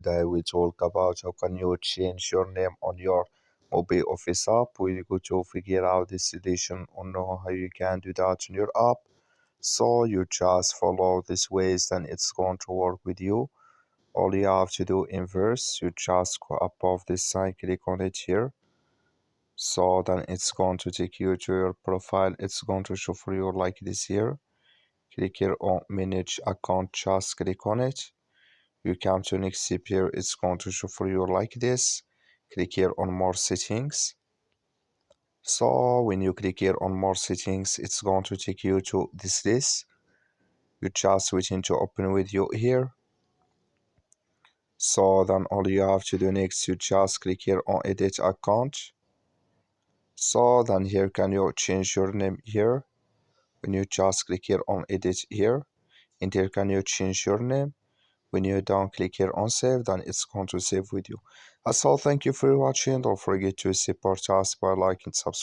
Today we talk about how can you change your name on your MobiOffice app. We're going to figure out this solution on how you can do that on your app. So you just follow these ways, then it's going to work with you. All you have to do inverse, you just go above this sign, click on it here. So then it's going to take you to your profile. It's going to show for you like this here. Click here on manage account, just click on it. You come to next step here, it's going to show for you like this. Click here on more settings. So when you click here on more settings, it's going to take you to this list. You just waiting to open with you here. So then all you have to do next, you just click here on edit account. So then here can you change your name here. When you just click here on edit here, and here can you change your name. When you don't click here on save, then it's going to save with you. That's all. Thank you for watching. Don't forget to support us by liking, subscribe.